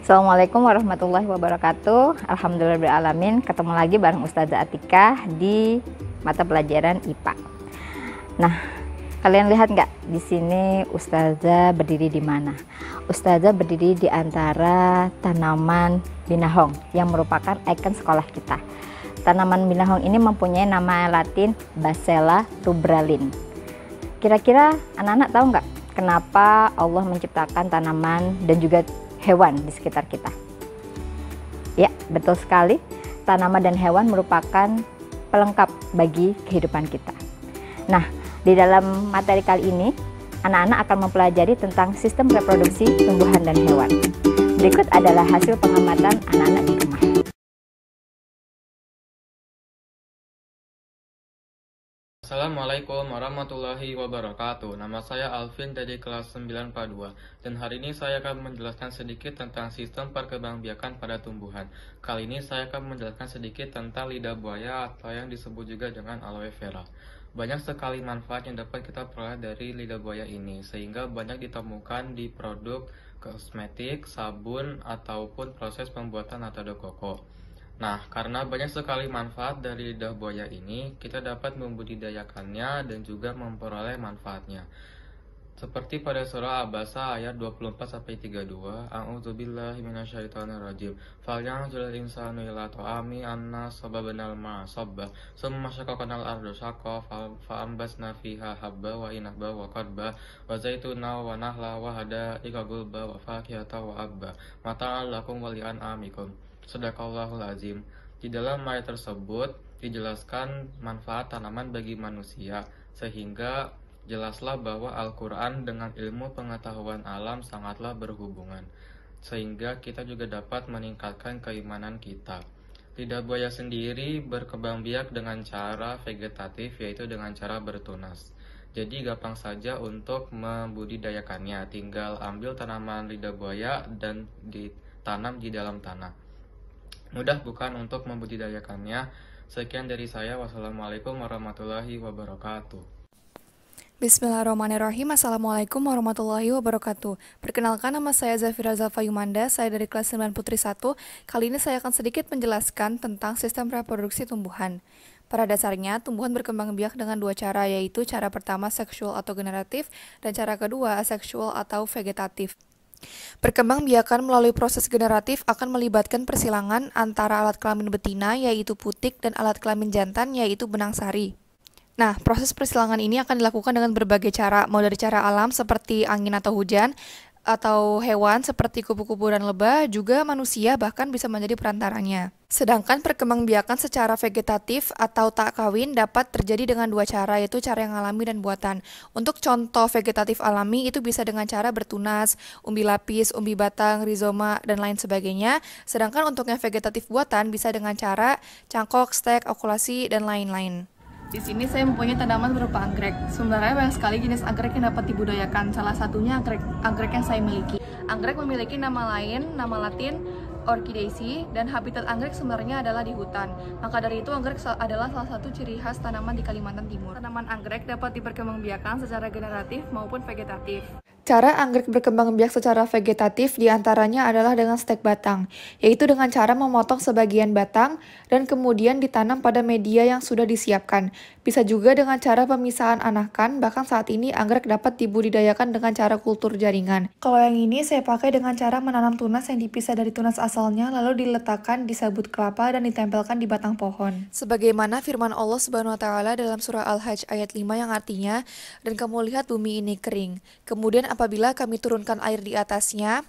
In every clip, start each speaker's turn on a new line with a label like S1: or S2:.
S1: Assalamualaikum warahmatullahi wabarakatuh. Alhamdulillahirrahmanirrahim. Ketemu lagi bareng Ustazah Atika di mata pelajaran IPA. Nah, kalian lihat nggak di sini Ustazah berdiri di mana? Ustazah berdiri di antara tanaman binahong yang merupakan ikon sekolah kita. Tanaman binahong ini mempunyai nama Latin Basella rubralin. Kira-kira anak-anak tahu nggak kenapa Allah menciptakan tanaman dan juga hewan di sekitar kita? Ya, betul sekali. Tanaman dan hewan merupakan pelengkap bagi kehidupan kita. Nah, di dalam materi kali ini, anak-anak akan mempelajari tentang sistem reproduksi tumbuhan dan hewan. Berikut adalah hasil pengamatan anak-anak di rumah.
S2: Assalamualaikum warahmatullahi wabarakatuh. Nama saya Alvin dari kelas 9 PA2 dan hari ini saya akan menjelaskan sedikit tentang sistem perkembangbiakan pada tumbuhan. Kali ini saya akan menjelaskan sedikit tentang lidah buaya atau yang disebut juga dengan aloe vera. Banyak sekali manfaat yang dapat kita peroleh dari lidah buaya ini, sehingga banyak ditemukan di produk kosmetik, sabun, ataupun proses pembuatan Nata de Coco. Nah, karena banyak sekali manfaat dari lidah buaya ini, kita dapat membudidayakannya dan juga memperoleh manfaatnya. Seperti pada surah Abasa ayat 24-32, A'udzubillahi minasyaitonirrajim. Falyanzuril insanu ila ta'ami anna sababnal ma'a sabba, summa syaqaqnal arda syaqqa fa'ambasna fiha habba wa inabba wa qadba wa zaituna wa nahla wa hada'iqa gulba wa fakihata wa abba mata'al lakum wa li'an'amikum. Sadaqallahul azim. Di dalam ayat tersebut dijelaskan manfaat tanaman bagi manusia, sehingga jelaslah bahwa Al-Quran dengan ilmu pengetahuan alam sangatlah berhubungan, sehingga kita juga dapat meningkatkan keimanan kita. Lidah buaya sendiri berkembang biak dengan cara vegetatif, yaitu dengan cara bertunas. Jadi gampang saja untuk membudidayakannya, tinggal ambil tanaman lidah buaya dan ditanam di dalam tanah. Mudah bukan untuk membudidayakannya? Sekian dari saya. Wassalamualaikum warahmatullahi wabarakatuh.
S3: Bismillahirrahmanirrahim. Assalamualaikum warahmatullahi wabarakatuh. Perkenalkan, nama saya Zafira Zafayumanda. Saya dari kelas 9 Putri 1. Kali ini saya akan sedikit menjelaskan tentang sistem reproduksi tumbuhan. Pada dasarnya, tumbuhan berkembang biak dengan dua cara, yaitu cara pertama seksual atau generatif, dan cara kedua aseksual atau vegetatif. Perkembangbiakan melalui proses generatif akan melibatkan persilangan antara alat kelamin betina, yaitu putik, dan alat kelamin jantan, yaitu benang sari. Nah, proses persilangan ini akan dilakukan dengan berbagai cara, mau dari cara alam seperti angin atau hujan, atau hewan seperti kupu-kupu dan lebah, juga manusia bahkan bisa menjadi perantaranya. Sedangkan perkembangbiakan secara vegetatif atau tak kawin dapat terjadi dengan dua cara, yaitu cara yang alami dan buatan. Untuk contoh vegetatif alami itu bisa dengan cara bertunas, umbi lapis, umbi batang, rizoma, dan lain sebagainya. Sedangkan untuk yang vegetatif buatan bisa dengan cara cangkok, stek, okulasi, dan lain-lain. Di sini saya mempunyai tanaman berupa anggrek. Sebenarnya banyak sekali jenis anggrek yang dapat dibudidayakan. Salah satunya anggrek yang saya miliki. Anggrek memiliki nama lain, nama Latin Orchidaceae, dan habitat anggrek sebenarnya adalah di hutan. Maka dari itu anggrek adalah salah satu ciri khas tanaman di Kalimantan Timur. Tanaman anggrek dapat diperkembangbiakan secara generatif maupun vegetatif. Cara anggrek berkembang biak secara vegetatif diantaranya adalah dengan stek batang, yaitu dengan cara memotong sebagian batang dan kemudian ditanam pada media yang sudah disiapkan. Bisa juga dengan cara pemisahan anakan, bahkan saat ini anggrek dapat dibudidayakan dengan cara kultur jaringan. Kalau yang ini saya pakai dengan cara menanam tunas yang dipisah dari tunas asalnya, lalu diletakkan di sabut kelapa dan ditempelkan di batang pohon. Sebagaimana firman Allah Subhanahu wa Ta'ala dalam surah Al-Hajj ayat 5 yang artinya, dan kamu lihat bumi ini kering. Kemudian apabila kami turunkan air di atasnya,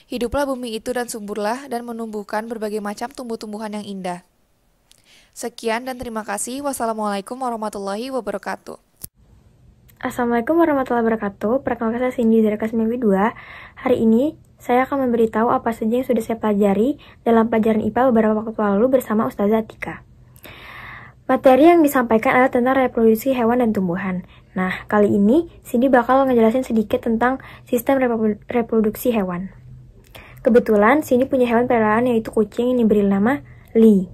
S3: hiduplah bumi itu dan suburlah dan menumbuhkan berbagai macam tumbuh-tumbuhan yang indah. Sekian dan terima kasih. Wassalamualaikum warahmatullahi wabarakatuh.
S4: Assalamualaikum warahmatullahi wabarakatuh. Perkenalkan saya Cindy dari kelas 2. Hari ini saya akan memberitahu apa saja yang sudah saya pelajari dalam pelajaran IPA beberapa waktu lalu bersama Ustazah Atika. Materi yang disampaikan adalah tentang reproduksi hewan dan tumbuhan. Nah, kali ini Cindy bakal ngejelasin sedikit tentang sistem reproduksi hewan. Kebetulan Cindy punya hewan peliharaan yaitu kucing yang diberi nama Lee.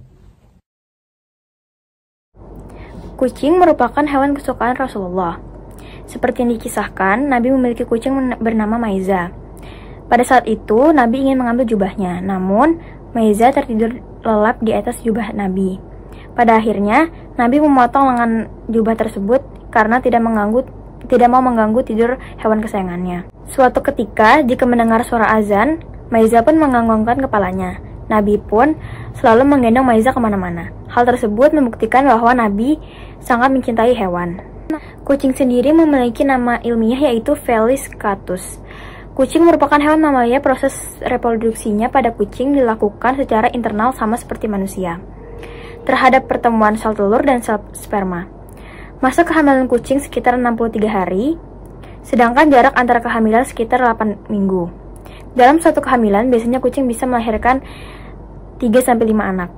S4: Kucing merupakan hewan kesukaan Rasulullah. Seperti yang dikisahkan, Nabi memiliki kucing bernama Maiza. Pada saat itu, Nabi ingin mengambil jubahnya, namun Maiza tertidur lelap di atas jubah Nabi. Pada akhirnya, Nabi memotong lengan jubah tersebut karena tidak mau mengganggu tidur hewan kesayangannya. Suatu ketika, jika mendengar suara azan, Maiza pun menganggukkan kepalanya. Nabi pun selalu menggendong Maiza kemana-mana. Hal tersebut membuktikan bahwa Nabi sangat mencintai hewan. Kucing sendiri memiliki nama ilmiah yaitu Felis catus. Kucing merupakan hewan mamalia. Proses reproduksinya pada kucing dilakukan secara internal sama seperti manusia, terhadap pertemuan sel telur dan sel sperma. Masa kehamilan kucing sekitar 63 hari, sedangkan jarak antara kehamilan sekitar 8 minggu. Dalam suatu kehamilan, biasanya kucing bisa melahirkan 3-5 anak.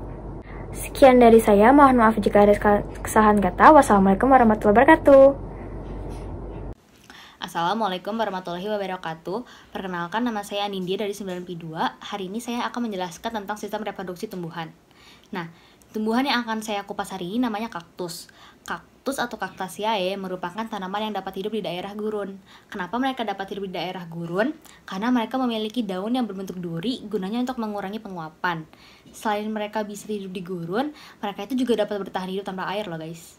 S4: Sekian dari saya, mohon maaf jika ada kesalahan kata. Wassalamualaikum warahmatullahi wabarakatuh.
S5: Assalamualaikum warahmatullahi wabarakatuh. Perkenalkan, nama saya Anindya dari 9P2. Hari ini saya akan menjelaskan tentang sistem reproduksi tumbuhan. Nah, tumbuhan yang akan saya kupas hari ini namanya kaktus. Kaktus atau Cactaceae merupakan tanaman yang dapat hidup di daerah gurun. Kenapa mereka dapat hidup di daerah gurun? Karena mereka memiliki daun yang berbentuk duri, gunanya untuk mengurangi penguapan. Selain mereka bisa hidup di gurun, mereka itu juga dapat bertahan hidup tanpa air loh guys.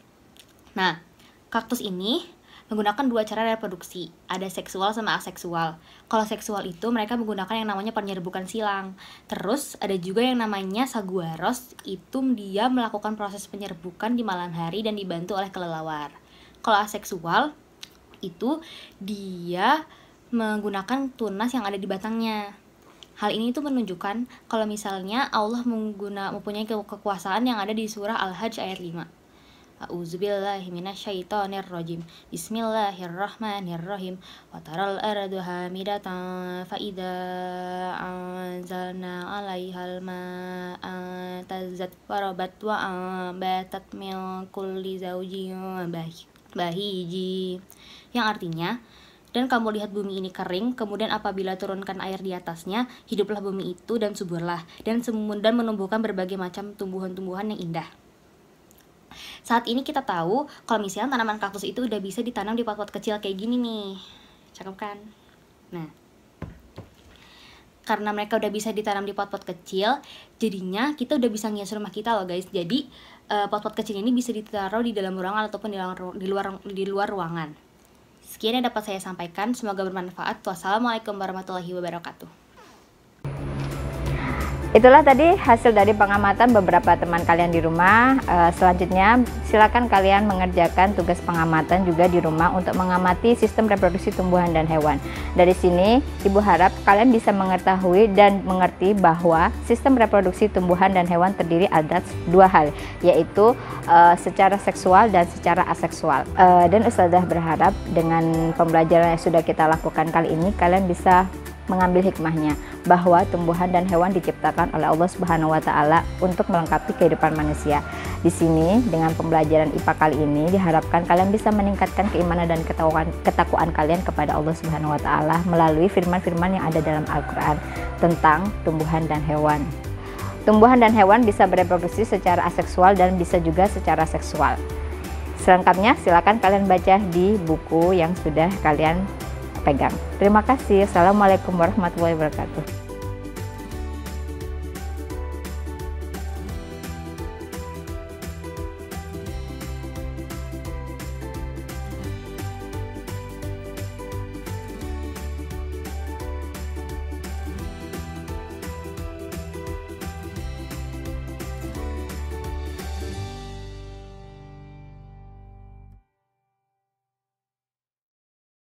S5: Nah, kaktus ini menggunakan dua cara reproduksi, ada seksual sama aseksual. Kalau seksual itu mereka menggunakan yang namanya penyerbukan silang. Terus ada juga yang namanya saguaros, itu dia melakukan proses penyerbukan di malam hari dan dibantu oleh kelelawar. Kalau aseksual itu dia menggunakan tunas yang ada di batangnya. Hal ini itu menunjukkan kalau misalnya Allah mempunyai kekuasaan yang ada di surah Al-Hajj ayat 5. A'udzubillahi minasyaitonirrajim. Bismillahirrahmanirrahim. Wa taral ardu hamidatan fa idza anzalna 'alaihal ma'a tazzat wa rabat wa ambatat min kulli zawjin bahiji. Yang artinya, dan kamu lihat bumi ini kering, kemudian apabila turunkan air di atasnya, hiduplah bumi itu dan suburlah, dan menumbuhkan berbagai macam tumbuhan-tumbuhan yang indah. Saat ini kita tahu kalau misalnya tanaman kaktus itu udah bisa ditanam di pot-pot kecil kayak gini nih. Cakep kan? Nah, karena mereka udah bisa ditanam di pot-pot kecil, jadinya kita udah bisa ngias rumah kita loh guys. Jadi pot-pot kecil ini bisa ditaruh di dalam ruangan ataupun di luar ruangan. Sekian yang dapat saya sampaikan, semoga bermanfaat. Wassalamualaikum warahmatullahi wabarakatuh.
S1: Itulah tadi hasil dari pengamatan beberapa teman kalian di rumah. Selanjutnya silakan kalian mengerjakan tugas pengamatan juga di rumah untuk mengamati sistem reproduksi tumbuhan dan hewan. Dari sini Ibu harap kalian bisa mengetahui dan mengerti bahwa sistem reproduksi tumbuhan dan hewan terdiri atas dua hal, yaitu secara seksual dan secara aseksual. Dan Ustazah berharap dengan pembelajaran yang sudah kita lakukan kali ini, kalian bisa mengambil hikmahnya bahwa tumbuhan dan hewan diciptakan oleh Allah Subhanahu wa taala untuk melengkapi kehidupan manusia. Di sini dengan pembelajaran IPA kali ini diharapkan kalian bisa meningkatkan keimanan dan ketakwaan kalian kepada Allah Subhanahu wa taala melalui firman-firman yang ada dalam Al-Qur'an tentang tumbuhan dan hewan. Tumbuhan dan hewan bisa bereproduksi secara aseksual dan bisa juga secara seksual. Selengkapnya silakan kalian baca di buku yang sudah kalian pegang. Terima kasih. Assalamualaikum warahmatullahi wabarakatuh.